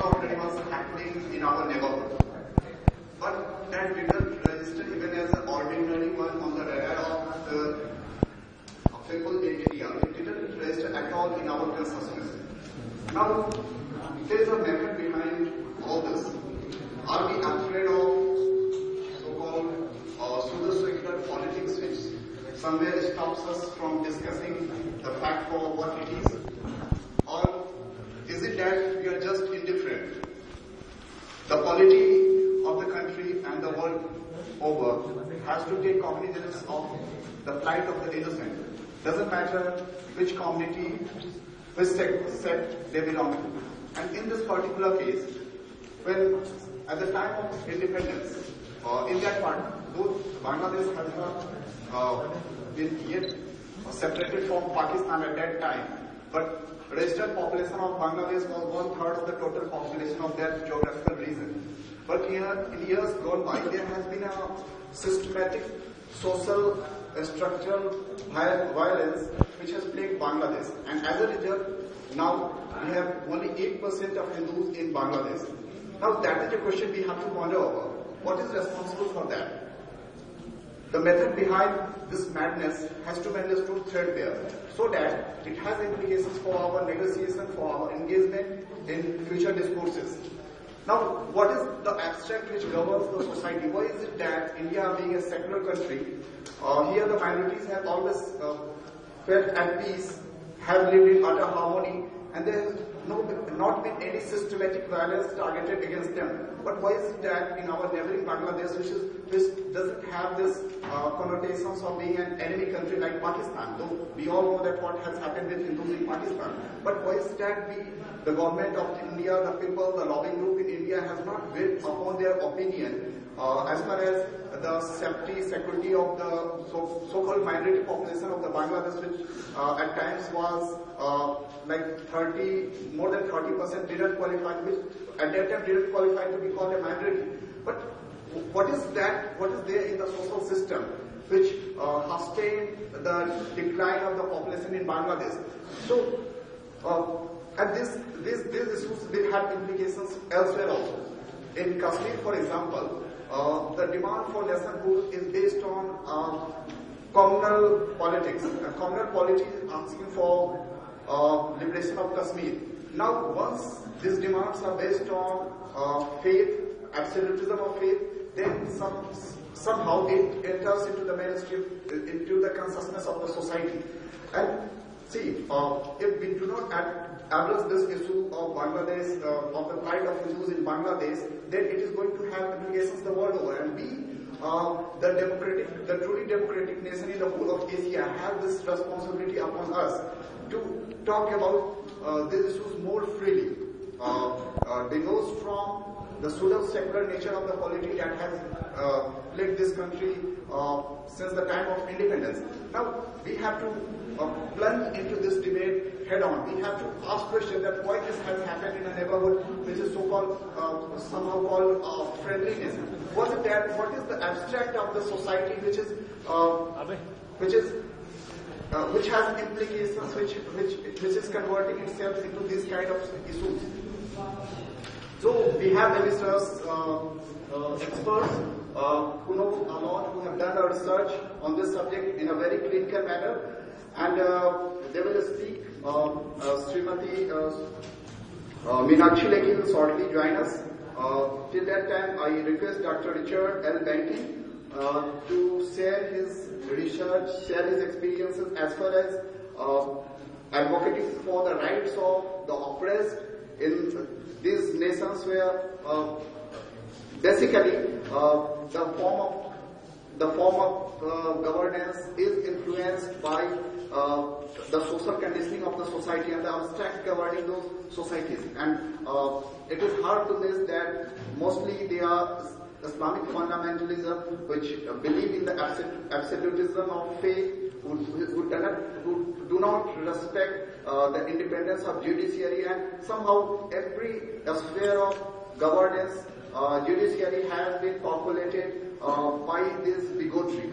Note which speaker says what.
Speaker 1: already was happening in our neighborhood. But that didn't register even as an ordinary one on the radar of the people in India. It didn't register at all in our consciousness. Now, there is a method behind all this. Are we afraid of so-called pseudo-secular politics which somewhere stops us from discussing the fact for what it is? Or is it that we are just indifferent? The polity of the country and the world over has to take cognizance of the plight of the innocent. Doesn't matter which community, which sect they belong to. And in this particular case, when at the time of independence, in that part, though Bangladesh has not been yet separated from Pakistan at that time, but registered population of Bangladesh was 1/3 of the total population of that geographical region. But here, in years gone by, there has been a systematic social structural violence which has plagued Bangladesh. And as a result, now we have only 8% of Hindus in Bangladesh. Now that is a question we have to ponder over. What is responsible for that? The method behind this madness has to be understood threadbare, so that it has implications for our negotiation, for our engagement in future discourses. Now, what is the abstract which governs the society? Why is it that India, being a secular country, here the minorities have always felt at peace, have lived in utter harmony, and there has not been any systematic violence targeted against them? But why is it that in our neighboring Bangladesh, which doesn't have this connotations of being an enemy country like Pakistan, though we all know that what has happened with Hindus in Pakistan, but why is that the government of India, the people, the lobbying group in India has not built upon their opinion as far as the safety, security of the so-called minority population of the Bangladesh, which at times was more than 30% didn't qualify, which at that time didn't qualify to be called a minority. But what is that? What is there in the social system which sustained the decline of the population in Bangladesh? So, and these issues will have implications elsewhere also. In Kashmir, for example, the demand for nationhood is based on communal politics. Communal politics is asking for liberation of Kashmir. Now, once these demands are based on faith, absolutism of faith, then somehow it enters into the mainstream, into the consciousness of the society. And see, if we do not address this issue of Bangladesh, of the plight of Hindus in Bangladesh, then it is going to have implications the world over. And we, the truly democratic nation in the whole of Asia, have this responsibility upon us to talk about these issues more freely. Divorced from the pseudo-secular nature of the polity that has plagued this country since the time of independence. Now, we have to plunge into this debate head-on. We have to ask questions that why this has happened in a neighborhood which is so-called, somehow called friendliness. What is the abstract of the society which has implications, which is converting itself into these kind of issues? So we have research experts who know a lot, who have done a research on this subject in a very clinical manner, and they will speak. Srimati Meenakshi Lekhi will shortly join us. Till that time, I request Dr. Richard L. Benkin to share his research, share his experiences as far as advocating for the rights of the oppressed in these nations where basically the form of governance is influenced by the social conditioning of the society and the abstract governing those societies. And it is hard to miss that mostly they are Islamic fundamentalism, which believe in the absolutism of faith, who do not respect the independence of judiciary, and somehow every sphere of governance, judiciary has been populated by this bigotry.